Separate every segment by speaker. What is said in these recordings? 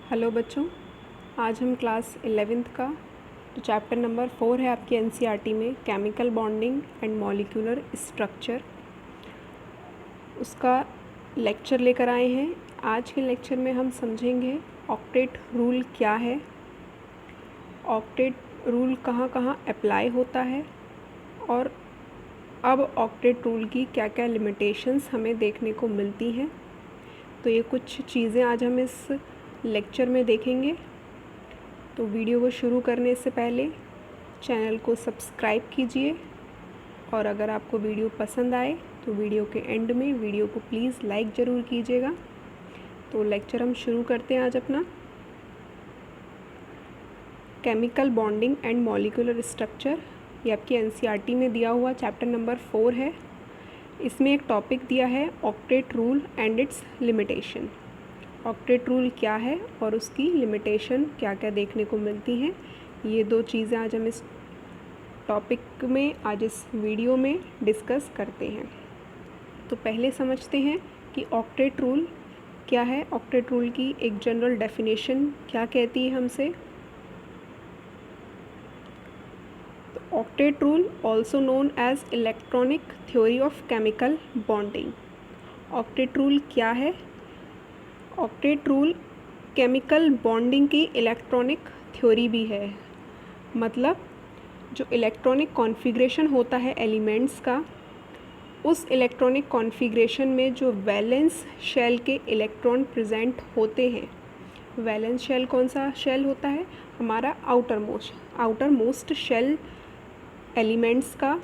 Speaker 1: Hello बच्चों, आज हम क्लास 11th का जो चैप्टर नंबर 4 है आपकी एनसीईआरटी में chemical bonding and molecular structure उसका लेक्चर लेकर आए हैं। आज के लेक्चर में हम समझेंगे ऑक्टेट रूल क्या है, ऑक्टेट रूल कहाँ कहाँ अप्लाई होता है और अब ऑक्टेट रूल की क्या क्या लिमिटेशंस हमें देखने को मिलती हैं। तो ये कुछ चीज़ें आज हम इस लेक्चर में देखेंगे। तो वीडियो को शुरू करने से पहले चैनल को सब्सक्राइब कीजिए और अगर आपको वीडियो पसंद आए तो वीडियो के एंड में वीडियो को प्लीज़ लाइक ज़रूर कीजिएगा। तो लेक्चर हम शुरू करते हैं आज अपना। Chemical bonding and molecular structure, ये आपकी एनसीईआरटी में दिया हुआ चैप्टर नंबर 4 है। इसमें एक टॉपिक दिया है octet rule and it's limitation. Octet rule क्या है और उसकी लिमिटेशन क्या क्या देखने को मिलती हैं, ये दो चीज़ें आज हम इस टॉपिक में आज इस वीडियो में डिस्कस करते हैं। तो पहले समझते हैं कि ऑक्टेट रूल क्या है। ऑक्टेट रूल की एक जनरल डेफिनेशन क्या कहती है हमसे। तो octet rule also known as electronic theory of chemical bonding. Octet rule क्या है? ऑक्टेट रूल केमिकल बॉन्डिंग की इलेक्ट्रॉनिक थ्योरी भी है। मतलब जो इलेक्ट्रॉनिक कॉन्फ़िगरेशन होता है एलिमेंट्स का, उस इलेक्ट्रॉनिक कॉन्फ़िगरेशन में जो वैलेंस शेल के इलेक्ट्रॉन प्रेजेंट होते हैं। वैलेंस शेल कौन सा शेल होता है? हमारा आउटर मोस्ट शेल एलिमेंट्स का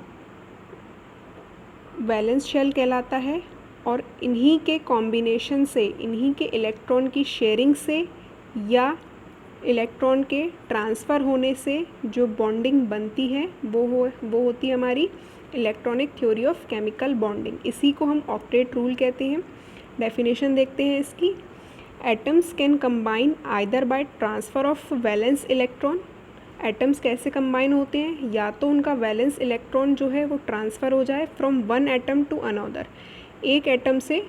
Speaker 1: वैलेंस शेल कहलाता है। और इन्हीं के कॉम्बिनेशन से, इन्हीं के इलेक्ट्रॉन की शेयरिंग से या इलेक्ट्रॉन के ट्रांसफ़र होने से जो बॉन्डिंग बनती है वो होती है हमारी electronic theory of chemical bonding. इसी को हम ऑक्टेट रूल कहते हैं। डेफिनेशन देखते हैं इसकी। Atoms can combine either by transfer of valence electron. Atoms कैसे कंबाइन होते हैं? या तो उनका वैलेंस इलेक्ट्रॉन जो है वो ट्रांसफ़र हो जाए from one atom to another, एक एटम से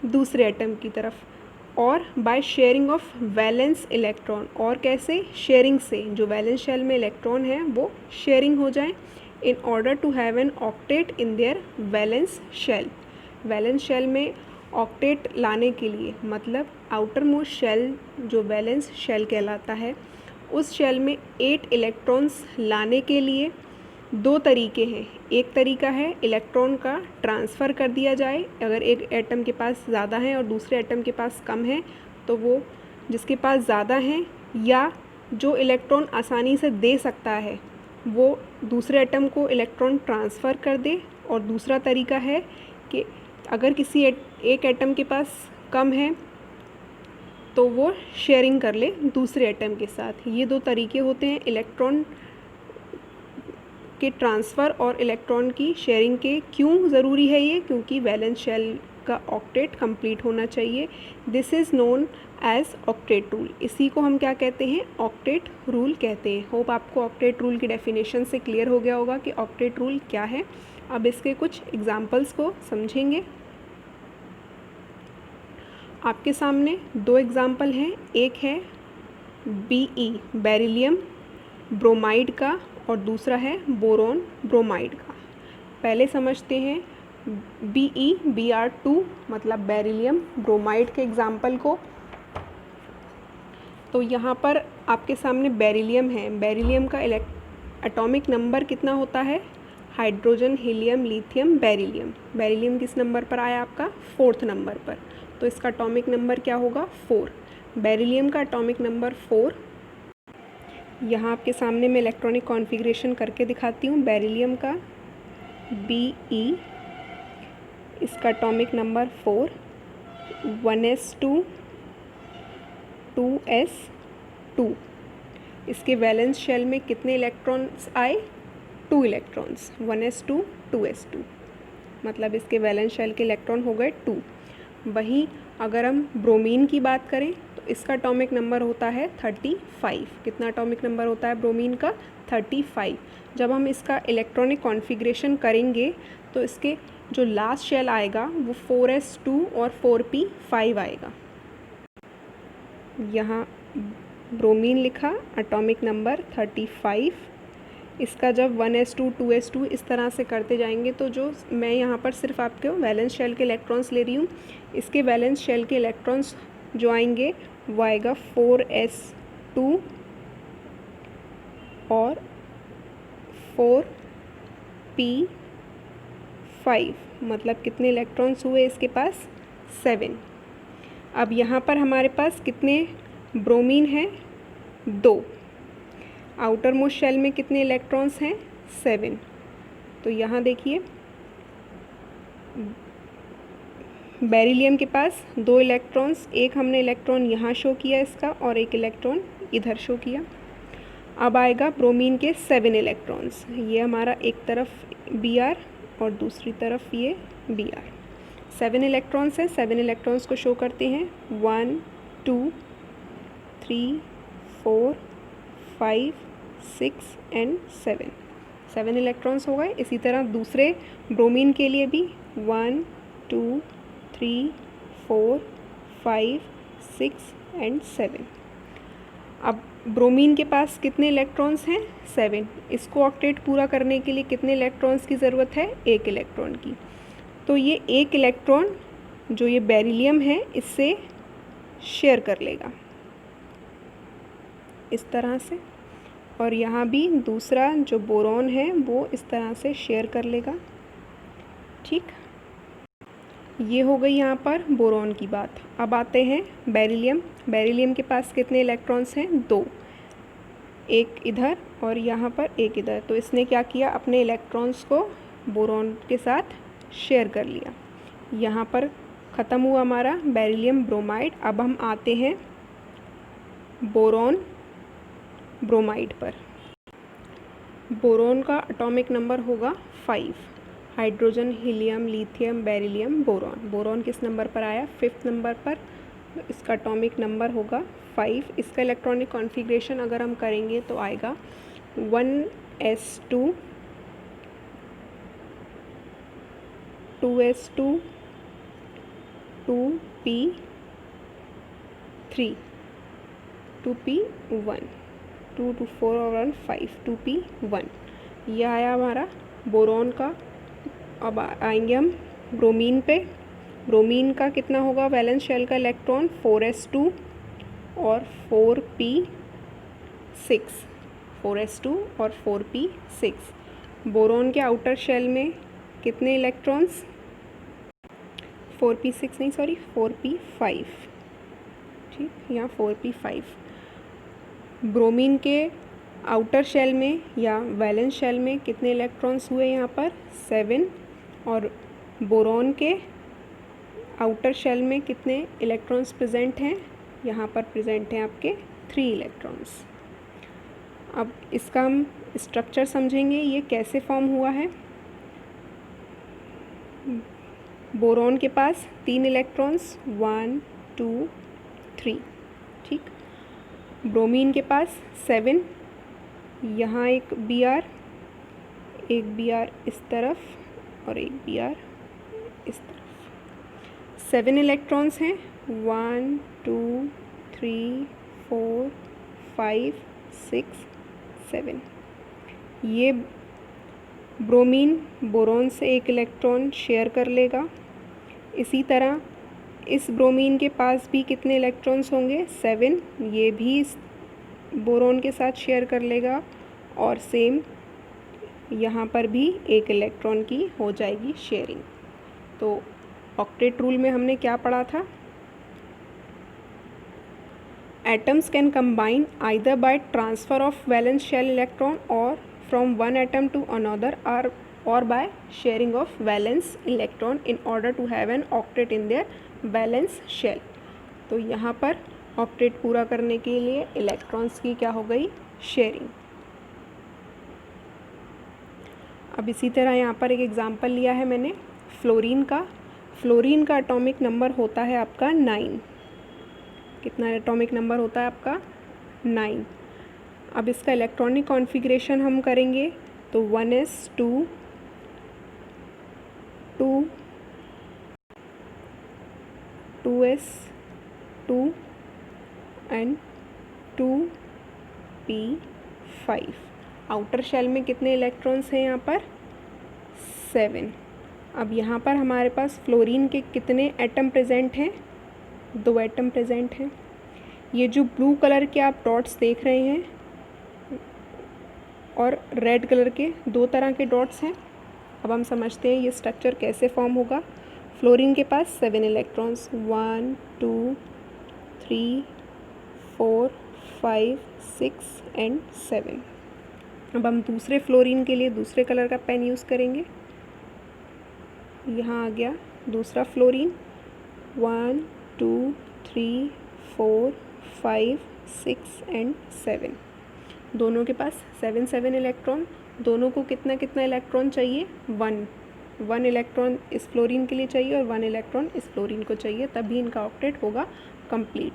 Speaker 1: दूसरे एटम की तरफ, और by sharing of valence electron. और कैसे? शेयरिंग से, जो वैलेंस शेल में इलेक्ट्रॉन है वो शेयरिंग हो जाए in order to have an octet in their valence shell. Valence shell में ऑक्टेट लाने के लिए, मतलब आउटर मोस्ट शेल जो वैलेंस शेल कहलाता है, उस शेल में 8 इलेक्ट्रॉन्स लाने के लिए दो तरीके हैं। एक तरीका है इलेक्ट्रॉन का ट्रांसफ़र कर दिया जाए। अगर एक एटम के पास ज़्यादा है और दूसरे एटम के पास कम है, तो वो जिसके पास ज़्यादा है या जो इलेक्ट्रॉन आसानी से दे सकता है वो दूसरे एटम को इलेक्ट्रॉन ट्रांसफ़र कर दे। और दूसरा तरीका है कि अगर किसी एक एटम के पास कम है तो वो शेयरिंग कर ले दूसरे एटम के साथ। ये दो तरीके होते हैं इलेक्ट्रॉन के ट्रांसफ़र और इलेक्ट्रॉन की शेयरिंग के। क्यों ज़रूरी है ये? क्योंकि वैलेंस शेल का ऑक्टेट कंप्लीट होना चाहिए। This is known as octet rule. इसी को हम क्या कहते हैं? ऑक्टेट रूल कहते हैं। होप आपको ऑक्टेट रूल की डेफिनेशन से क्लियर हो गया होगा कि ऑक्टेट रूल क्या है। अब इसके कुछ एग्जाम्पल्स को समझेंगे। आपके सामने दो एग्जाम्पल हैं। एक है BE बेरिलियम ब्रोमाइड का और दूसरा है बोरोन ब्रोमाइड का। पहले समझते हैं BE Br2 मतलब बेरिलियम ब्रोमाइड के एग्जाम्पल को। तो यहाँ पर आपके सामने बेरिलियम है। बेरिलियम का एटॉमिक नंबर कितना होता है? Hydrogen, helium, lithium, beryllium. Beryllium किस नंबर पर आया आपका? 4th नंबर पर। तो इसका एटॉमिक नंबर क्या होगा? 4। बेरिलियम का एटॉमिक नंबर 4। यहाँ आपके सामने मैं इलेक्ट्रॉनिक कॉन्फ़िगरेशन करके दिखाती हूँ। बेरिलियम का BE, इसका एटॉमिक नंबर 4, 1s2 2s2। इसके वैलेंस शेल में कितने इलेक्ट्रॉन्स आए? 2 इलेक्ट्रॉन्स, 1s2 2s2। मतलब इसके वैलेंस शेल के इलेक्ट्रॉन हो गए 2। वहीं अगर हम ब्रोमीन की बात करें तो इसका एटॉमिक नंबर होता है 35। कितना एटॉमिक नंबर होता है ब्रोमीन का? 35। जब हम इसका इलेक्ट्रॉनिक कॉन्फ़िगरेशन करेंगे तो इसके जो लास्ट शेल आएगा वो 4s2 और 4p5 आएगा। यहाँ ब्रोमीन लिखा, एटॉमिक नंबर 35। इसका जब 1s2 2s2 इस तरह से करते जाएंगे तो जो मैं यहाँ पर सिर्फ आपके वैलेंस शेल के इलेक्ट्रॉन्स ले रही हूँ, इसके वैलेंस शेल के इलेक्ट्रॉन्स जो आएंगे वो आएगा 4s2 और 4p5। मतलब कितने इलेक्ट्रॉन्स हुए इसके पास? 7। अब यहाँ पर हमारे पास कितने ब्रोमीन हैं? 2। आउटर मोस्ट शेल में कितने इलेक्ट्रॉन्स हैं? 7। तो यहाँ देखिए बेरिलियम के पास 2 इलेक्ट्रॉन्स, एक हमने इलेक्ट्रॉन यहाँ शो किया इसका और एक इलेक्ट्रॉन इधर शो किया। अब आएगा ब्रोमीन के 7 इलेक्ट्रॉन्स, ये हमारा एक तरफ Br और दूसरी तरफ ये Br। 7 इलेक्ट्रॉन्स हैं, 7 इलेक्ट्रॉन्स को शो करते हैं 1 2 3 4 5 6 एंड 7। 7 इलेक्ट्रॉन्स हो गए। इसी तरह दूसरे ब्रोमीन के लिए भी 1 2 3 4 5 6 एंड 7। अब ब्रोमीन के पास कितने इलेक्ट्रॉन्स हैं? 7। इसको ऑक्टेट पूरा करने के लिए कितने इलेक्ट्रॉन्स की ज़रूरत है? 1 इलेक्ट्रॉन की। तो ये 1 इलेक्ट्रॉन जो ये बेरिलियम है इससे शेयर कर लेगा इस तरह से, और यहाँ भी दूसरा जो बोरॉन है वो इस तरह से शेयर कर लेगा। ठीक, ये हो गई यहाँ पर बोरॉन की बात। अब आते हैं बेरिलियम। बेरिलियम के पास कितने इलेक्ट्रॉन्स हैं? 2, एक इधर और यहाँ पर एक इधर। तो इसने क्या किया? अपने इलेक्ट्रॉन्स को बोरॉन के साथ शेयर कर लिया। यहाँ पर ख़त्म हुआ हमारा बेरिलियम ब्रोमाइड। अब हम आते हैं बोरॉन ब्रोमाइड पर। बोरॉन का एटॉमिक नंबर होगा 5। Hydrogen, helium, lithium, beryllium, boron. Boron किस नंबर पर आया? 5th नंबर पर। इसका एटॉमिक नंबर होगा 5। इसका इलेक्ट्रॉनिक कॉन्फ़िगरेशन अगर हम करेंगे तो आएगा 1s2 2s2 2p3 2p1 2 to 4 और 1 5 2p1। यह आया हमारा बोरॉन का। अब आएंगे हम ब्रोमीन पे। ब्रोमीन का कितना होगा वैलेंस शेल का इलेक्ट्रॉन? 4s2 और 4p6। 4s2 और 4p6। बोरॉन के आउटर शेल में कितने इलेक्ट्रॉन्स? 4p6 नहीं, सॉरी 4p5। ठीक, यहाँ 4p5। ब्रोमीन के आउटर शेल में या वैलेंस शेल में कितने इलेक्ट्रॉन्स हुए यहाँ पर? 7। और बोरॉन के आउटर शेल में कितने इलेक्ट्रॉन्स प्रेजेंट हैं? यहाँ पर प्रेजेंट हैं आपके 3 इलेक्ट्रॉन्स। अब इसका हम स्ट्रक्चर समझेंगे, ये कैसे फॉर्म हुआ है। बोरॉन के पास 3 इलेक्ट्रॉन्स 1 2 3। ठीक, ब्रोमीन के पास 7। यहाँ एक Br इस तरफ और एक Br इस तरफ। 7 इलेक्ट्रॉन्स हैं 1 2 3 4 5 6 7। ये ब्रोमीन बोरॉन से एक इलेक्ट्रॉन शेयर कर लेगा। इसी तरह इस ब्रोमीन के पास भी कितने इलेक्ट्रॉन्स होंगे? 7। ये भी इस बोरॉन के साथ शेयर कर लेगा और सेम यहाँ पर भी एक इलेक्ट्रॉन की हो जाएगी शेयरिंग। तो ऑक्टेट रूल में हमने क्या पढ़ा था? Atoms can combine either by transfer of valence shell electron और from one atom to another और by sharing of valence electron in order to have an octet in their valence shell. तो यहाँ पर ऑक्टेट पूरा करने के लिए electrons की क्या हो गई? शेयरिंग। अब इसी तरह यहाँ पर एक एग्जांपल लिया है मैंने फ्लोरीन का। फ्लोरीन का एटॉमिक नंबर होता है आपका 9। कितना एटॉमिक नंबर होता है आपका? 9। अब इसका इलेक्ट्रॉनिक कॉन्फ़िगरेशन हम करेंगे तो 1s2 2 2s2 and 2p5। Outer shell में कितने इलेक्ट्रॉन्स हैं यहाँ पर? 7। अब यहाँ पर हमारे पास फ्लोरीन के कितने एटम प्रेजेंट हैं? 2 एटम प्रेजेंट हैं। ये जो ब्लू कलर के आप डॉट्स देख रहे हैं और रेड कलर के 2 तरह के डॉट्स हैं। अब हम समझते हैं ये स्ट्रक्चर कैसे फॉर्म होगा। फ्लोरीन के पास 7 इलेक्ट्रॉन्स, 1 2 3 4 5 6 एंड 7। अब हम दूसरे फ्लोरीन के लिए दूसरे कलर का पेन यूज़ करेंगे। यहाँ आ गया दूसरा फ्लोरीन, 1 2 3 4 5 6 एंड 7। दोनों के पास 7 इलेक्ट्रॉन। दोनों को कितना कितना इलेक्ट्रॉन चाहिए? 1 इलेक्ट्रॉन इस फ्लोरीन के लिए चाहिए और 1 इलेक्ट्रॉन इस फ्लोरीन को चाहिए, तभी इनका ऑक्टेट होगा कंप्लीट।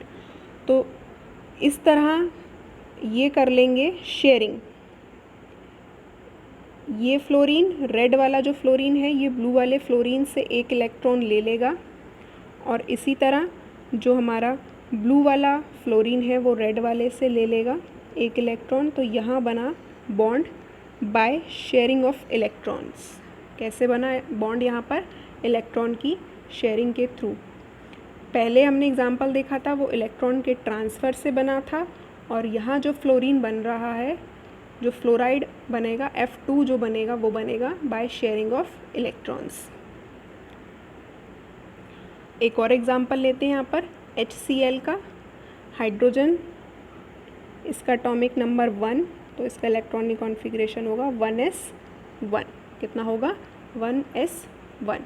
Speaker 1: तो इस तरह ये कर लेंगे शेयरिंग। ये फ्लोरीन, रेड वाला जो फ्लोरीन है, ये ब्लू वाले फ्लोरीन से 1 इलेक्ट्रॉन ले लेगा और इसी तरह जो हमारा ब्लू वाला फ्लोरीन है वो रेड वाले से ले लेगा 1 इलेक्ट्रॉन। तो यहाँ बना bond by sharing of electrons. कैसे बना बॉन्ड यहाँ पर? इलेक्ट्रॉन की शेयरिंग के थ्रू। पहले हमने एग्जांपल देखा था वो इलेक्ट्रॉन के ट्रांसफ़र से बना था, और यहाँ जो फ्लोरीन बन रहा है, जो फ्लोराइड बनेगा F2 जो बनेगा वो बनेगा बाय शेयरिंग ऑफ इलेक्ट्रॉन्स। एक और एग्जांपल लेते हैं यहाँ पर HCl का। हाइड्रोजन, इसका एटॉमिक नंबर 1, तो इसका इलेक्ट्रॉनिक कॉन्फ़िगरेशन होगा 1s1। कितना होगा? 1s1।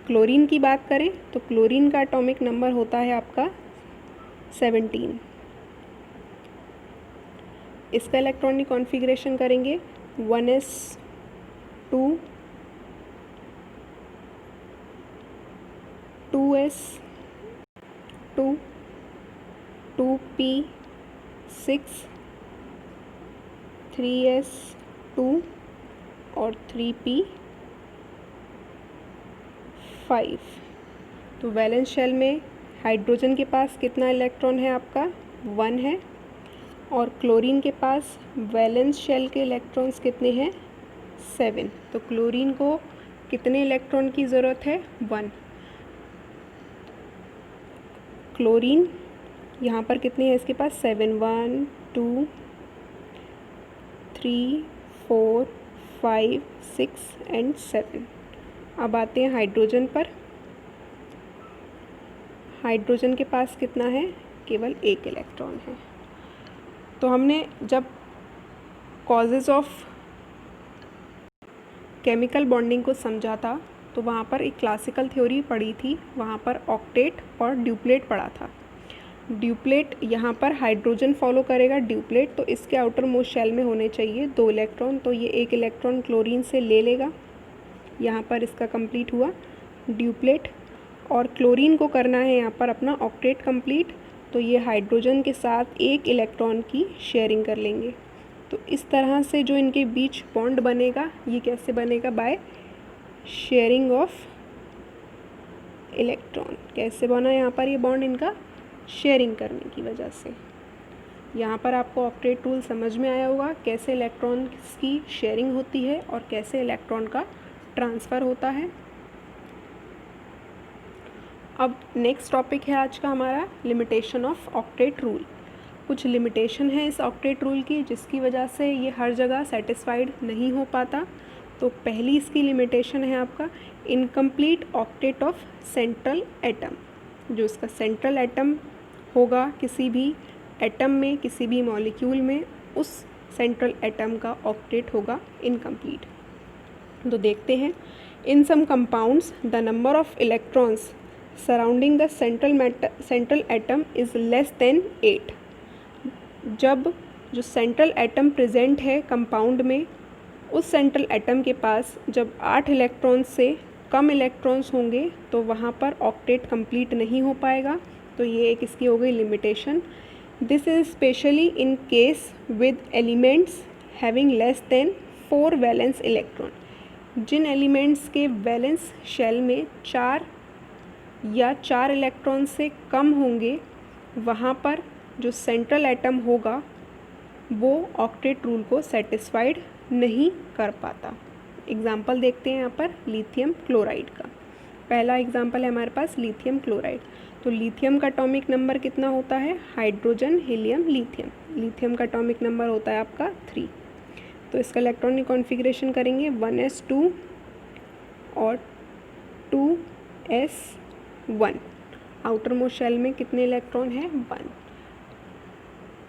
Speaker 1: क्लोरीन की बात करें तो क्लोरीन का एटॉमिक नंबर होता है आपका 17। इसका इलेक्ट्रॉनिक कॉन्फ़िगरेशन करेंगे 1s2 2s2 2p6 3s2 और 3p5। तो वैलेंस शेल में हाइड्रोजन के पास कितना इलेक्ट्रॉन है आपका? 1 है, और क्लोरीन के पास वैलेंस शेल के इलेक्ट्रॉन्स कितने हैं? 7। तो क्लोरीन को कितने इलेक्ट्रॉन की ज़रूरत है? 1। क्लोरीन यहाँ पर कितने हैं इसके पास? 7, 1 2 3 4 5 6 एंड 7। अब आते हैं हाइड्रोजन पर। हाइड्रोजन के पास कितना है? केवल 1 इलेक्ट्रॉन है। तो हमने जब कॉजेज़ ऑफ केमिकल बॉन्डिंग को समझा था तो वहाँ पर एक क्लासिकल थ्योरी पढ़ी थी, वहाँ पर ऑक्टेट और ड्यूप्लेट पढ़ा था। ड्यूप्लेट यहाँ पर हाइड्रोजन फॉलो करेगा ड्यूप्लेट, तो इसके आउटर मोस्ट शेल में होने चाहिए 2 इलेक्ट्रॉन, तो ये 1 इलेक्ट्रॉन क्लोरीन से ले लेगा। यहाँ पर इसका कंप्लीट हुआ ड्यूप्लेट, और क्लोरीन को करना है यहाँ पर अपना ऑक्टेट कंप्लीट, तो ये हाइड्रोजन के साथ 1 इलेक्ट्रॉन की शेयरिंग कर लेंगे। तो इस तरह से जो इनके बीच बॉन्ड बनेगा, ये कैसे बनेगा? Bye sharing of electron. कैसे बना यहाँ पर ये बॉन्ड इनका? शेयरिंग करने की वजह से। यहाँ पर आपको ऑक्टेट रूल समझ में आया होगा, कैसे इलेक्ट्रॉन्स की शेयरिंग होती है और कैसे इलेक्ट्रॉन का ट्रांसफ़र होता है। अब नेक्स्ट टॉपिक है आज का हमारा लिमिटेशन ऑफ ऑक्टेट रूल। कुछ लिमिटेशन है इस ऑक्टेट रूल की जिसकी वजह से ये हर जगह सेटिस्फाइड नहीं हो पाता। तो पहली इसकी लिमिटेशन है आपका incomplete octet of central atom. जो इसका सेंट्रल एटम होगा किसी भी एटम में, किसी भी मॉलिक्यूल में, उस सेंट्रल एटम का ऑक्टेट होगा इनकम्प्लीट। तो देखते हैं, in some compounds the number of electrons surrounding the central atom is less than 8। जब जो सेंट्रल एटम प्रेजेंट है कंपाउंड में, उस सेंट्रल एटम के पास जब 8 इलेक्ट्रॉन्स से कम इलेक्ट्रॉन्स होंगे तो वहाँ पर ऑक्टेट कंप्लीट नहीं हो पाएगा। तो ये एक इसकी हो गई limitation. This is specially in case with elements having less than 4 valence electron. जिन एलिमेंट्स के वैलेंस शेल में 4 या 4 इलेक्ट्रॉन से कम होंगे वहाँ पर जो सेंट्रल एटम होगा वो ऑक्टेट रूल को सेटिस्फाइड नहीं कर पाता। एग्जाम्पल देखते हैं यहाँ पर लिथियम क्लोराइड का। पहला एग्जाम्पल है हमारे पास लिथियम क्लोराइड। तो लिथियम का एटॉमिक नंबर कितना होता है, हाइड्रोजन हीलियम लिथियम, लिथियम का एटॉमिक नंबर होता है आपका 3। तो इसका इलेक्ट्रॉनिक कॉन्फ़िगरेशन करेंगे 1s2 और 2s1। आउटर मोस्ट शेल में कितने इलेक्ट्रॉन हैं, 1।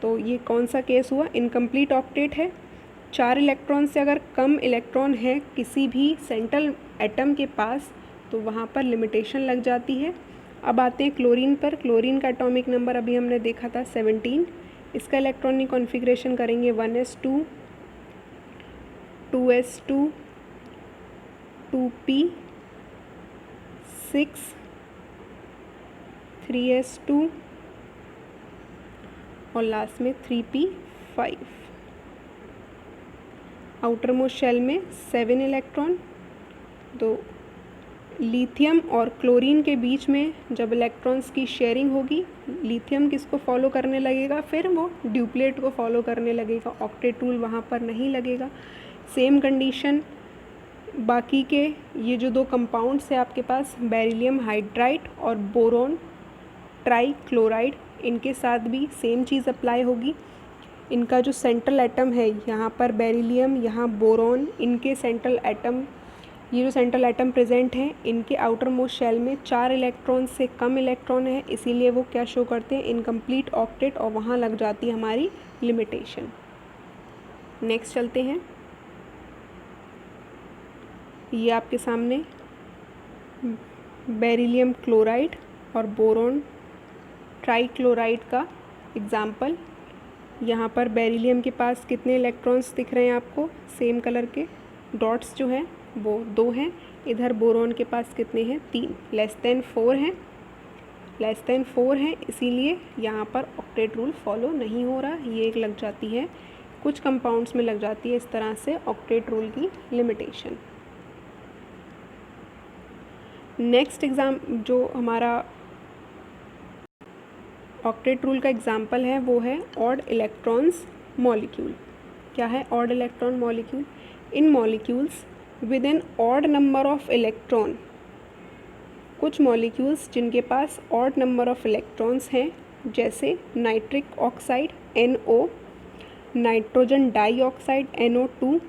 Speaker 1: तो ये कौन सा केस हुआ, इनकम्प्लीट ऑक्टेट है। 4 इलेक्ट्रॉन से अगर कम इलेक्ट्रॉन है किसी भी सेंट्रल एटम के पास तो वहाँ पर लिमिटेशन लग जाती है। अब आते हैं क्लोरीन पर। क्लोरीन का एटॉमिक नंबर अभी हमने देखा था 17। इसका इलेक्ट्रॉनिक कॉन्फ़िगरेशन करेंगे 1s2 2s2 2p6 3s2 और लास्ट में 3p5। आउटर मोस्ट शेल में 7 इलेक्ट्रॉन। तो लिथियम और क्लोरीन के बीच में जब इलेक्ट्रॉन्स की शेयरिंग होगी, लिथियम किसको फॉलो करने लगेगा, फिर वो ड्यूप्लेट को फॉलो करने लगेगा, ऑक्टेट रूल वहाँ पर नहीं लगेगा। सेम कंडीशन बाकी के ये जो 2 कंपाउंड्स है आपके पास, बेरिलियम हाइड्राइड और बोरोन ट्राइक्लोराइड, इनके साथ भी सेम चीज़ अप्लाई होगी। इनका जो सेंट्रल एटम है यहाँ पर बेरिलियम, यहाँ बोरोन, इनके सेंट्रल एटम, ये जो सेंट्रल एटम प्रेजेंट हैं इनके आउटर मोस्ट शेल में 4 इलेक्ट्रॉन से कम इलेक्ट्रॉन है, इसीलिए वो क्या शो करते हैं, इनकम्प्लीट ऑक्टेट, और वहाँ लग जाती है हमारी लिमिटेशन। नेक्स्ट चलते हैं। ये आपके सामने बेरिलियम क्लोराइड और बोरोन ट्राइक्लोराइड का एग्जाम्पल। यहाँ पर बेरिलियम के पास कितने इलेक्ट्रॉन्स दिख रहे हैं आपको, सेम कलर के डॉट्स जो हैं वो 2 हैं। इधर बोरोन के पास कितने हैं, 3, लेस देन 4 हैं, इसीलिए यहाँ पर ऑक्टेट रूल फॉलो नहीं हो रहा। ये एक लग जाती है, कुछ कंपाउंड्स में लग जाती है इस तरह से ऑक्टेट रूल की लिमिटेशन। नेक्स्ट एग्जाम जो हमारा ऑक्टेट रूल का एग्जाम्पल है वो है ऑड इलेक्ट्रॉन्स मॉलिक्यूल। क्या है odd electron molecule, in molecules with an odd number of electron. कुछ मॉलिक्यूल्स जिनके पास ऑड नंबर ऑफ इलेक्ट्रॉन्स हैं, जैसे nitric oxide NO, nitrogen dioxide NO2,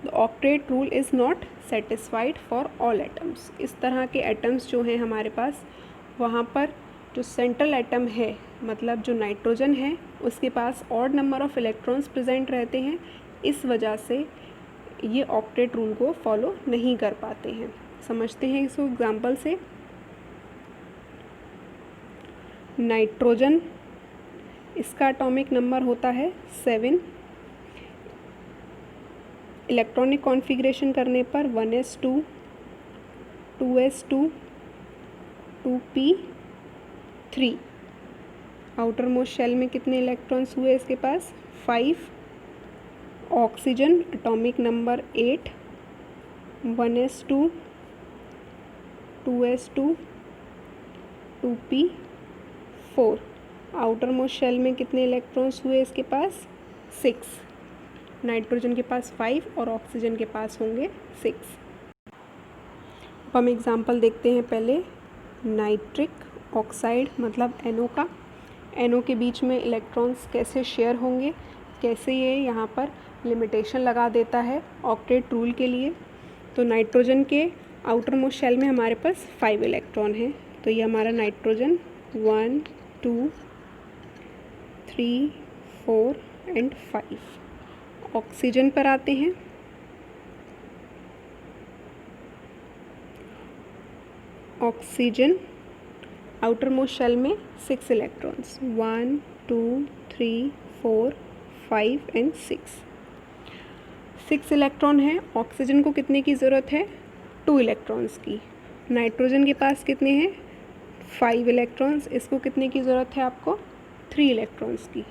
Speaker 1: the octet rule is not satisfied for all atoms. इस तरह के atoms जो हैं हमारे पास, वहाँ पर जो सेंट्रल एटम है, मतलब जो नाइट्रोजन है, उसके पास odd number of electrons present रहते हैं, इस वजह से ये ऑक्टेट रूल को फॉलो नहीं कर पाते हैं। समझते हैं इसको एग्जाम्पल से। नाइट्रोजन, इसका एटॉमिक नंबर होता है 7। इलेक्ट्रॉनिक कॉन्फ़िगरेशन करने पर 1s2 2s2 2p3। Outer most shell में कितने इलेक्ट्रॉन्स हुए इसके पास, 5। Oxygen atomic number 8, 1s2 2s2 2p4। Outermost shell में कितने इलेक्ट्रॉन्स हुए इसके पास, 6। नाइट्रोजन के पास 5 और ऑक्सीजन के पास होंगे 6। अब हम एग्जांपल देखते हैं पहले नाइट्रिक ऑक्साइड मतलब NO का। NO के बीच में इलेक्ट्रॉन्स कैसे शेयर होंगे, कैसे ये यहाँ पर लिमिटेशन लगा देता है ऑक्टेट रूल के लिए। तो नाइट्रोजन के आउटर मोस्ट शेल में हमारे पास 5 इलेक्ट्रॉन हैं, तो ये हमारा नाइट्रोजन 1 2 3 4 एंड 5। ऑक्सीजन पर आते हैं। ऑक्सीजन आउटर मोस्ट शेल में 6 इलेक्ट्रॉन्स, 1 2 3 4 5 एंड 6 इलेक्ट्रॉन है। ऑक्सीजन को कितने की ज़रूरत है, 2 इलेक्ट्रॉन्स की। नाइट्रोजन के पास कितने हैं, 5 इलेक्ट्रॉन्स, इसको कितने की ज़रूरत है आपको, 3 इलेक्ट्रॉन्स की।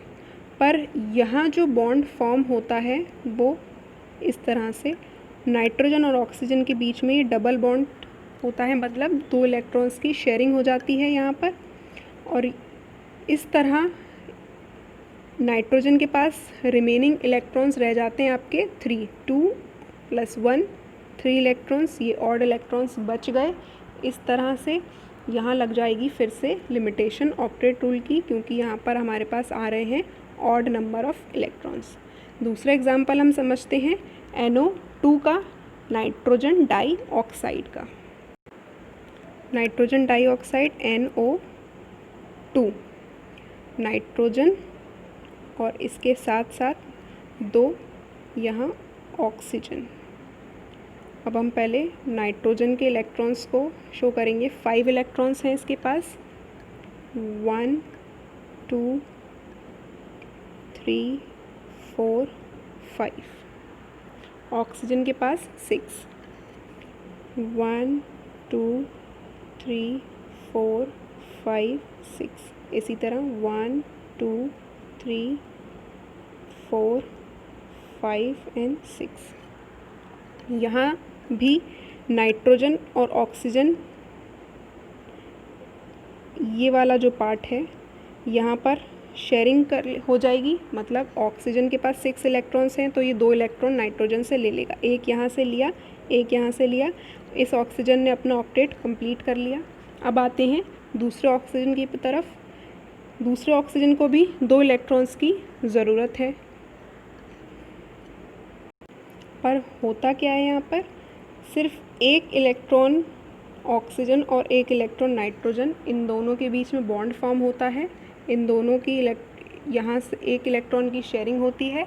Speaker 1: पर यहाँ जो बॉन्ड फॉर्म होता है वो इस तरह से, नाइट्रोजन और ऑक्सीजन के बीच में ये डबल बॉन्ड होता है, मतलब 2 इलेक्ट्रॉन्स की शेयरिंग हो जाती है यहाँ पर। और इस तरह नाइट्रोजन के पास रिमेनिंग इलेक्ट्रॉन्स रह जाते हैं आपके 3, 2 + 1 3 इलेक्ट्रॉन्स, ये ऑड इलेक्ट्रॉन्स बच गए। इस तरह से यहाँ लग जाएगी फिर से लिमिटेशन ऑक्टेट रूल की, क्योंकि यहाँ पर हमारे पास आ रहे हैं ऑड नंबर ऑफ इलेक्ट्रॉन्स। दूसरा एग्जाम्पल हम समझते हैं NO2 का, नाइट्रोजन डाइऑक्साइड का। नाइट्रोजन डाइऑक्साइड NO2, नाइट्रोजन और इसके साथ साथ 2 यहाँ ऑक्सीजन। अब हम पहले नाइट्रोजन के इलेक्ट्रॉन्स को शो करेंगे। 5 इलेक्ट्रॉन्स हैं इसके पास, 1 2 3 4 5। ऑक्सीजन के पास 6, 1 2 3 4 5 6। इसी तरह 1 2 3 4 5 और 6। यहाँ भी नाइट्रोजन और ऑक्सीजन, ये वाला जो पार्ट है यहाँ पर शेयरिंग हो जाएगी। मतलब ऑक्सीजन के पास 6 इलेक्ट्रॉन्स हैं, तो ये 2 इलेक्ट्रॉन नाइट्रोजन से ले लेगा। एक यहाँ से लिया, एक यहाँ से लिया। इस ऑक्सीजन ने अपना ऑक्टेट कंप्लीट कर लिया। अब आते हैं दूसरे ऑक्सीजन की तरफ। दूसरे ऑक्सीजन को भी 2 इलेक्ट्रॉन्स की ज़रूरत है, पर होता क्या है यहाँ पर, सिर्फ एक इलेक्ट्रॉन ऑक्सीजन और एक इलेक्ट्रॉन नाइट्रोजन, इन दोनों के बीच में बॉन्ड फॉर्म होता है। इन दोनों की यहाँ से एक इलेक्ट्रॉन की शेयरिंग होती है,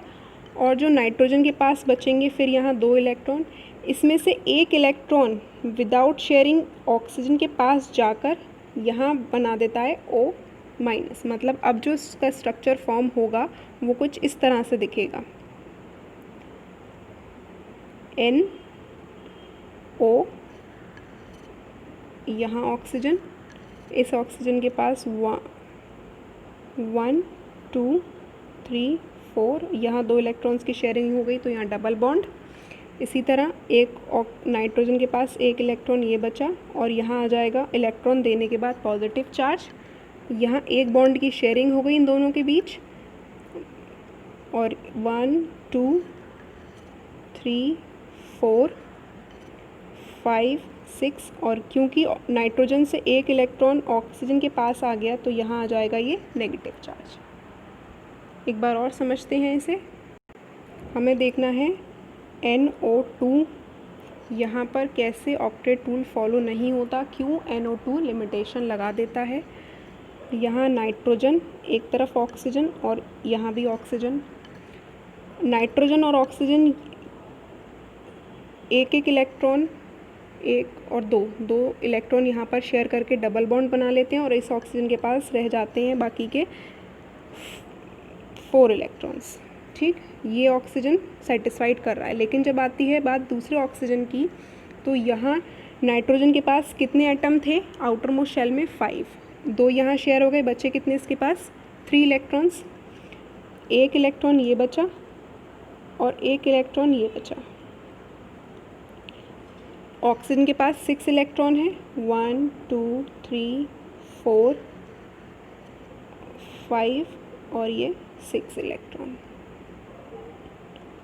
Speaker 1: और जो नाइट्रोजन के पास बचेंगे फिर यहाँ 2 इलेक्ट्रॉन। इसमें से एक इलेक्ट्रॉन विदाउट शेयरिंग ऑक्सीजन के पास जाकर यहाँ बना देता है O-। मतलब अब जो इसका स्ट्रक्चर फॉर्म होगा वो कुछ इस तरह से दिखेगा, NO, यहाँ ऑक्सीजन, इस ऑक्सीजन के पास 1 2 3 4, यहाँ 2 इलेक्ट्रॉन्स की शेयरिंग हो गई तो यहाँ डबल बॉन्ड। इसी तरह एक नाइट्रोजन के पास एक इलेक्ट्रॉन ये बचा, और यहाँ आ जाएगा इलेक्ट्रॉन देने के बाद पॉजिटिव चार्ज। यहाँ एक बॉन्ड की शेयरिंग हो गई इन दोनों के बीच, और 1 2 3 4 5 6, और क्योंकि नाइट्रोजन से एक इलेक्ट्रॉन ऑक्सीजन के पास आ गया तो यहाँ आ जाएगा ये नेगेटिव चार्ज। एक बार और समझते हैं इसे। हमें देखना है NO2 यहाँ पर कैसे ऑक्टेट रूल फॉलो नहीं होता, क्यों NO2 लिमिटेशन लगा देता है। यहाँ नाइट्रोजन एक तरफ ऑक्सीजन और यहाँ भी ऑक्सीजन। नाइट्रोजन और ऑक्सीजन एक एक इलेक्ट्रॉन, एक और दो इलेक्ट्रॉन यहाँ पर शेयर करके डबल बॉन्ड बना लेते हैं, और इस ऑक्सीजन के पास रह जाते हैं बाकी के 4 इलेक्ट्रॉन्स। ठीक, ये ऑक्सीजन सेटिस्फाइड कर रहा है। लेकिन जब आती है बात दूसरे ऑक्सीजन की, तो यहाँ नाइट्रोजन के पास कितने एटम थे आउटर मोस्ट शेल में? 5। 2 यहाँ शेयर हो गए, बचे कितने इसके पास? 3 इलेक्ट्रॉन्स। एक इलेक्ट्रॉन ये बचा और एक इलेक्ट्रॉन ये बचा। ऑक्सीजन के पास 6 इलेक्ट्रॉन है, 1 2 3 4 5 और ये 6 इलेक्ट्रॉन।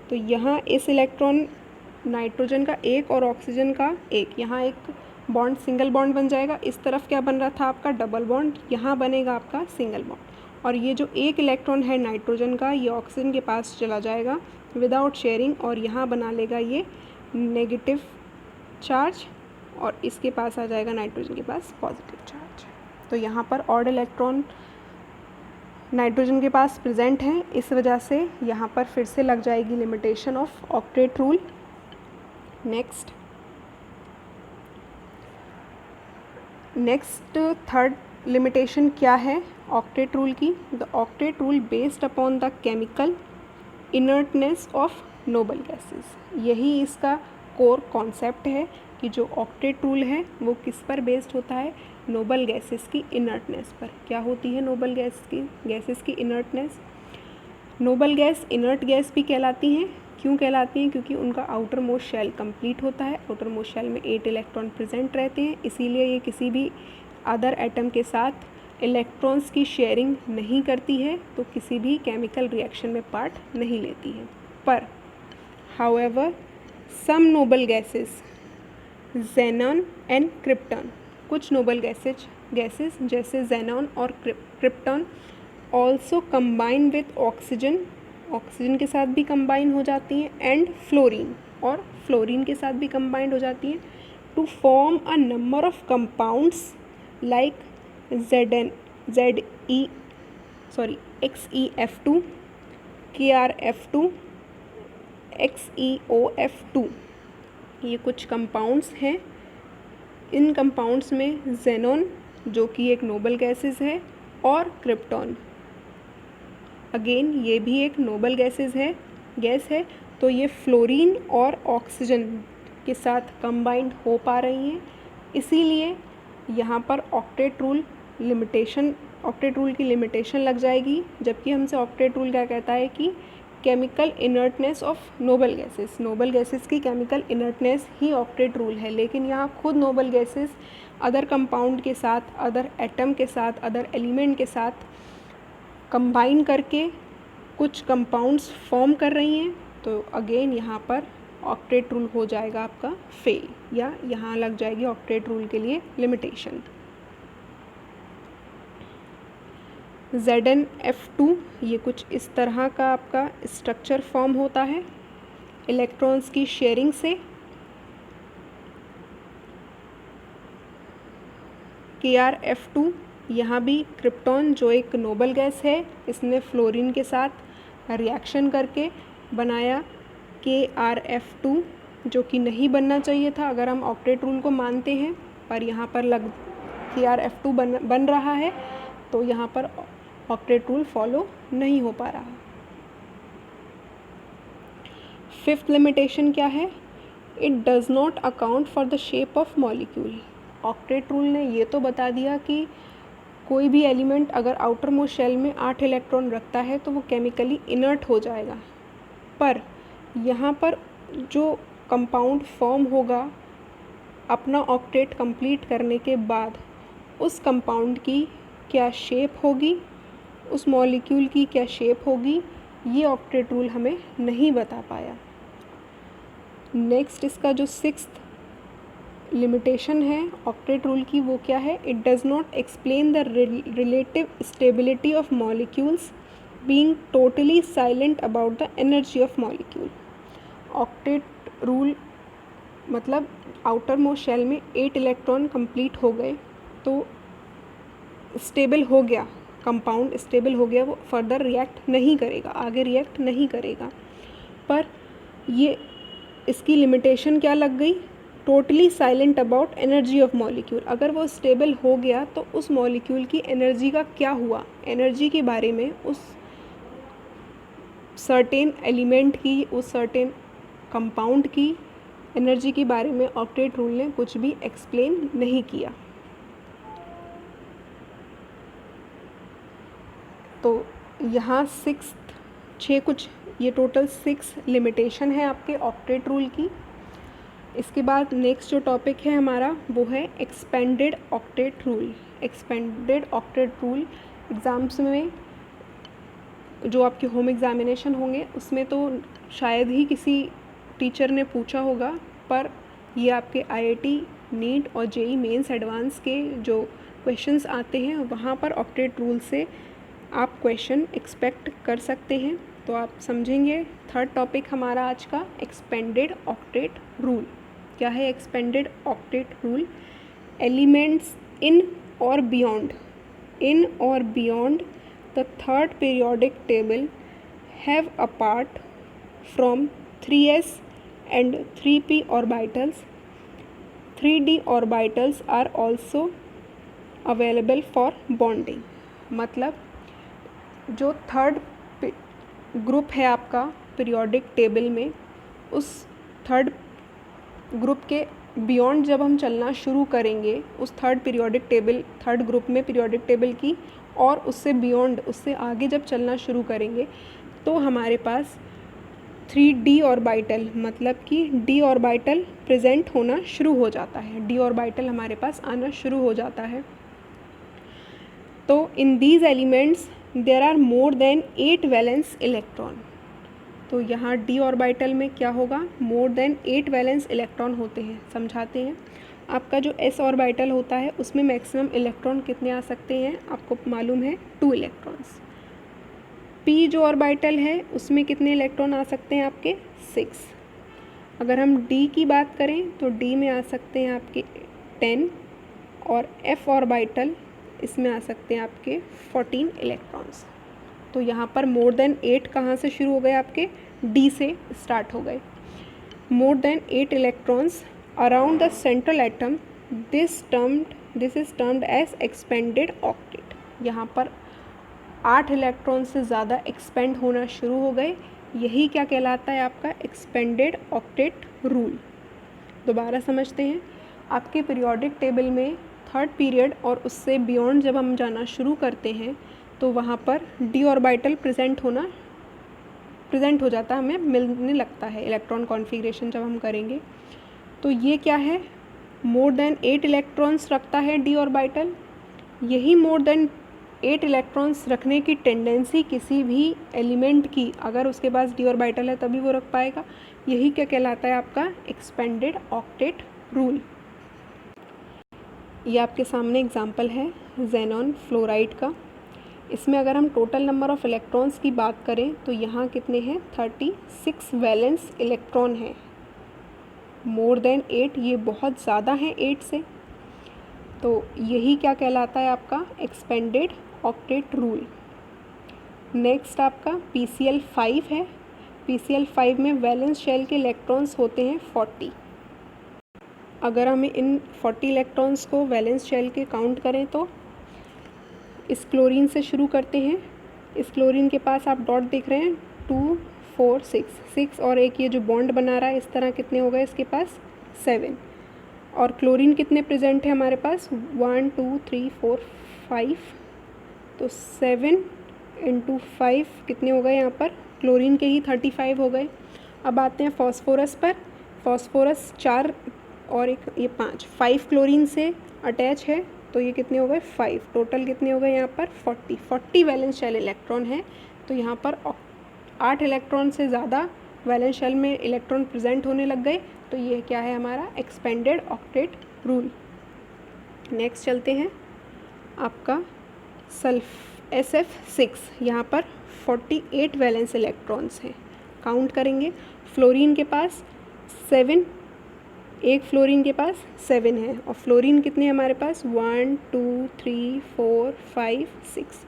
Speaker 1: तो यहाँ इस इलेक्ट्रॉन नाइट्रोजन का एक और ऑक्सीजन का एक, यहाँ एक बॉन्ड सिंगल बॉन्ड बन जाएगा। इस तरफ क्या बन रहा था आपका? Double bond. यहाँ बनेगा आपका सिंगल बॉन्ड, और ये जो एक इलेक्ट्रॉन है नाइट्रोजन का, ये ऑक्सीजन के पास चला जाएगा विदाउट शेयरिंग, और यहाँ बना लेगा ये नेगेटिव चार्ज, और इसके पास आ जाएगा नाइट्रोजन के पास पॉजिटिव चार्ज। तो यहाँ पर ऑड इलेक्ट्रॉन नाइट्रोजन के पास प्रेजेंट है, इस वजह से यहाँ पर फिर से लग जाएगी limitation of octet rule. Next third limitation क्या है ऑक्टेट रूल की? The octet rule based upon the chemical inertness of noble gases. यही इसका कोर कॉन्सेप्ट है कि जो ऑक्टेट रूल है वो किस पर बेस्ड होता है? नोबल गैसेस की इनर्टनेस पर। क्या होती है नोबल गैसेस की inertness? Noble gas inert gas भी कहलाती हैं। क्यों कहलाती हैं? क्योंकि उनका आउटर मोस्ट शेल कंप्लीट होता है। आउटर मोस्ट शेल में 8 इलेक्ट्रॉन प्रेजेंट रहते हैं, इसीलिए ये किसी भी अदर एटम के साथ इलेक्ट्रॉन्स की शेयरिंग नहीं करती है तो किसी भी केमिकल रिएक्शन में पार्ट नहीं लेती है। पर however some noble gases xenon and krypton, कुछ नोबल गैसेस जैसे ज़ेनॉन और krypton also combine with oxygen, oxygen के साथ भी कंबाइन हो जाती हैं, एंड फ्लोरीन, और फ्लोरीन के साथ भी कंबाइंड हो जाती हैं, to form a number of compounds like XeF2, KrF2, XeOF2। ये कुछ कंपाउंड्स हैं। इन कंपाउंड्स में ज़ेनॉन जो कि एक नोबल गैसेस है और क्रिप्टॉन अगेन ये भी एक नोबल गैस है, तो ये फ्लोरीन और ऑक्सीजन के साथ कंबाइंड हो पा रही हैं। इसीलिए यहाँ पर ऑक्टेट रूल की लिमिटेशन लग जाएगी, जबकि हमसे ऑक्टेट रूल क्या कहता है कि chemical inertness of noble gases की केमिकल इनर्टनेस ही ऑक्टेट रूल है। लेकिन यहाँ खुद नोबल गैसेस अदर कंपाउंड के साथ, अदर एटम के साथ, अदर एलिमेंट के साथ कंबाइन करके कुछ कंपाउंड्स फॉर्म कर रही हैं, तो अगेन यहाँ पर ऑक्टेट रूल हो जाएगा आपका फेल, या यहाँ लग जाएगी ऑक्टेट रूल के लिए लिमिटेशन। ZnF2 ये कुछ इस तरह का आपका स्ट्रक्चर फॉर्म होता है इलेक्ट्रॉन्स की शेयरिंग से। KrF2 यहाँ भी क्रिप्टॉन जो एक नोबल गैस है, इसने फ्लोरीन के साथ रिएक्शन करके बनाया KrF2 जो कि नहीं बनना चाहिए था अगर हम ऑक्टेट रूल को मानते हैं, पर यहाँ पर KrF2 बन रहा है, तो यहाँ पर ऑक्टेट रूल फॉलो नहीं हो पा रहा। फिफ्थ लिमिटेशन क्या है? It does not account for the shape of molecule. Octet rule ने ये तो बता दिया कि कोई भी एलिमेंट अगर आउटर मोस्ट शेल में 8 इलेक्ट्रॉन रखता है तो वो केमिकली इनर्ट हो जाएगा, पर यहाँ पर जो कंपाउंड फॉर्म होगा अपना ऑक्टेट कंप्लीट करने के बाद, उस कंपाउंड की क्या शेप होगी, उस मॉलिक्यूल की क्या शेप होगी, ये ऑक्टेट रूल हमें नहीं बता पाया। नेक्स्ट इसका जो सिक्स्थ लिमिटेशन है ऑक्टेट रूल की, वो क्या है? It does not explain the relative stability of molecules being totally silent about the energy of molecule. Octet rule मतलब आउटर मोस्ट शेल में 8 इलेक्ट्रॉन कंप्लीट हो गए तो स्टेबल हो गया, कंपाउंड स्टेबल हो गया, वो फर्दर रिएक्ट नहीं करेगा, आगे रिएक्ट नहीं करेगा। पर ये इसकी लिमिटेशन क्या लग गई? Totally silent about energy of molecule. अगर वो स्टेबल हो गया तो उस मॉलिक्यूल की एनर्जी का क्या हुआ, एनर्जी के बारे में, उस सर्टेन एलिमेंट की, उस सर्टेन कंपाउंड की एनर्जी के बारे में ऑक्टेट रूल ने कुछ भी एक्सप्लेन नहीं किया। तो यहाँ कुछ ये टोटल 6 लिमिटेशन है आपके ऑक्टेट रूल की। इसके बाद नेक्स्ट जो टॉपिक है हमारा वो है expanded octet rule. Expanded octet rule exams में जो आपके होम एग्ज़ामिनेशन होंगे उसमें तो शायद ही किसी टीचर ने पूछा होगा, पर ये आपके IIT नीट और JEE मेंस एडवांस के जो क्वेश्चंस आते हैं वहाँ पर ऑक्टेट रूल से आप क्वेश्चन एक्सपेक्ट कर सकते हैं। तो आप समझेंगे थर्ड टॉपिक हमारा आज का एक्सपेंडेड ऑक्टेट रूल। क्या है expanded octet rule? Elements in और beyond the third periodic table have apart from 3s and 3p orbitals, 3d orbitals are also available for bonding। मतलब जो थर्ड ग्रुप है आपका पीरियोडिक टेबल में, उस third group के बियॉन्ड जब हम चलना शुरू करेंगे, उस थर्ड ग्रुप में पीरियोडिक टेबल की, और उससे बियॉन्ड, उससे आगे जब चलना शुरू करेंगे तो हमारे पास 3d ऑर्बिटल, मतलब कि d ऑर्बिटल प्रेजेंट होना शुरू हो जाता है, d ऑर्बिटल हमारे पास आना शुरू हो जाता है। तो in these elements there are more than 8 valence electron. तो यहाँ d ऑर्बिटल में क्या होगा, मोर देन 8 वैलेंस इलेक्ट्रॉन होते हैं। समझाते हैं, आपका जो s ऑर्बिटल होता है उसमें मैक्सिमम इलेक्ट्रॉन कितने आ सकते हैं, आपको मालूम है 2 इलेक्ट्रॉन्स। p जो ऑर्बिटल है उसमें कितने इलेक्ट्रॉन आ सकते हैं आपके 6। अगर हम d की बात करें तो d में आ सकते हैं आपके 10 और f ऑर्बिटल इसमें आ सकते हैं आपके 14 इलेक्ट्रॉन्स। तो यहाँ पर मोर देन 8 कहाँ से शुरू हो गए, आपके d से स्टार्ट हो गए। More than 8 electrons around the central atom, this is termed as expanded octet. यहाँ पर 8 इलेक्ट्रॉन से ज़्यादा एक्सपेंड होना शुरू हो गए, यही क्या कहलाता है आपका एक्सपेंडेड ऑक्टेट रूल। दोबारा समझते हैं, आपके पीरियोडिक टेबल में थर्ड पीरियड और उससे बियॉन्ड जब हम जाना शुरू करते हैं तो वहाँ पर d ऑर्बिटल प्रेजेंट हो जाता है, हमें मिलने लगता है इलेक्ट्रॉन कॉन्फ़िगरेशन जब हम करेंगे। तो ये क्या है, मोर देन 8 इलेक्ट्रॉन्स रखता है d ऑर्बिटल। यही मोर देन 8 इलेक्ट्रॉन्स रखने की टेंडेंसी किसी भी एलिमेंट की अगर उसके पास d ऑर्बिटल है तभी वो रख पाएगा। यही क्या कहलाता है आपका एक्सपेंडेड ऑक्टेट रूल। ये आपके सामने एग्जांपल है ज़ेनॉन फ्लोराइड का। इसमें अगर हम टोटल नंबर ऑफ़ इलेक्ट्रॉन्स की बात करें तो यहाँ कितने हैं, 36 वैलेंस इलेक्ट्रॉन हैं। मोर देन 8, ये बहुत ज़्यादा है 8 से। तो यही क्या कहलाता है आपका एक्सपेंडेड ऑक्टेट रूल। नेक्स्ट आपका PCl5 है। PCl5 में वैलेंस शेल के इलेक्ट्रॉन्स होते हैं 40। अगर हमें इन 40 इलेक्ट्रॉन्स को वैलेंस शेल के काउंट करें तो इस क्लोरीन से शुरू करते हैं। इस क्लोरीन के पास आप डॉट देख रहे हैं 2 4 6 और एक ये जो बॉन्ड बना रहा है इस तरह कितने हो गए इसके पास 7। और क्लोरीन कितने प्रेजेंट है हमारे पास 1 2 3 4 5। तो 7 × 5 कितने हो गए यहाँ पर, क्लोरीन के ही 35 हो गए। अब आते हैं फॉस्फोरस पर। फॉस्फोरस 4 और एक ये 5 क्लोरीन से अटैच है, तो ये कितने हो गए 5। टोटल कितने हो गए यहाँ पर 40 वैलेंस शेल इलेक्ट्रॉन है। तो यहाँ पर 8 इलेक्ट्रॉन से ज़्यादा वैलेंस शेल में इलेक्ट्रॉन प्रेजेंट होने लग गए। तो ये क्या है हमारा एक्सपेंडेड ऑक्टेट रूल। नेक्स्ट चलते हैं, आपका SF6। यहाँ पर 48 वैलेंस इलेक्ट्रॉन्स हैं। काउंट करेंगे, फ्लोरीन के पास 7, एक फ्लोरीन के पास 7 है और फ्लोरीन कितने हमारे पास 1 2 3 4 5 6।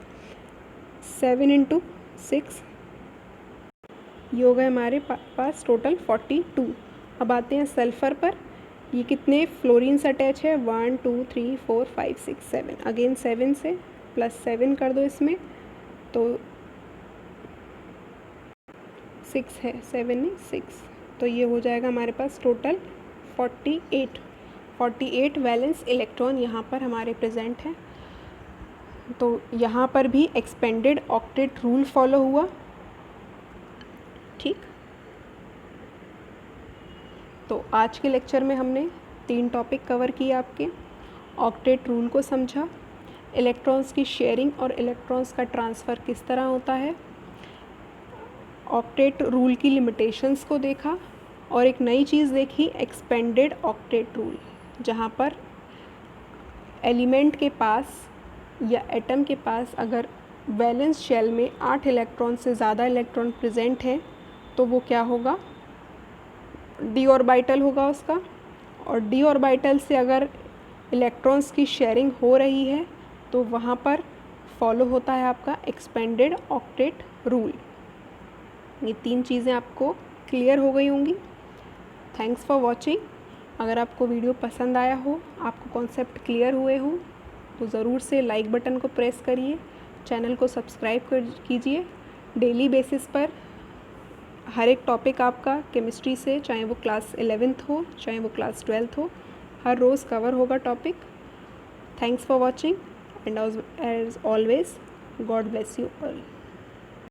Speaker 1: 7 × 6 ये हो गए हमारे पास टोटल 42। अब आते हैं सल्फ़र पर। ये कितने फ्लोरीन से अटैच है 1 2 3 4 5 6 7। अगेन 7 से +7 कर दो इसमें तो 6 है, 7 नहीं 6। तो ये हो जाएगा हमारे पास टोटल 48 वैलेंस इलेक्ट्रॉन यहाँ पर हमारे प्रेजेंट हैं। तो यहाँ पर भी एक्सपेंडेड ऑक्टेट रूल फॉलो हुआ। ठीक, तो आज के लेक्चर में हमने 3 टॉपिक कवर किए आपके। ऑक्टेट रूल को समझा, इलेक्ट्रॉन्स की शेयरिंग और इलेक्ट्रॉन्स का ट्रांसफ़र किस तरह होता है, ऑक्टेट रूल की लिमिटेशंस को देखा और एक नई चीज़ देखी एक्सपेंडेड ऑक्टेट रूल, जहाँ पर एलिमेंट के पास या एटम के पास अगर वैलेंस शेल में 8 इलेक्ट्रॉन से ज़्यादा इलेक्ट्रॉन प्रेजेंट हैं तो वो क्या होगा, d ऑर्बिटल होगा उसका। और d ऑर्बिटल से अगर इलेक्ट्रॉन्स की शेयरिंग हो रही है तो वहाँ पर फॉलो होता है आपका एक्सपेंडेड ऑक्टेट रूल। ये 3 चीज़ें आपको क्लियर हो गई होंगी। Thanks for watching. अगर आपको वीडियो पसंद आया हो, आपको कॉन्सेप्ट क्लियर हुए हो तो ज़रूर से लाइक बटन को प्रेस करिए, चैनल को सब्सक्राइब कीजिए। डेली बेसिस पर हर एक टॉपिक आपका केमिस्ट्री से, चाहे वो क्लास 11th हो चाहे वो क्लास 12th हो, हर रोज़ कवर होगा topic. Thanks for watching and as always God bless you all.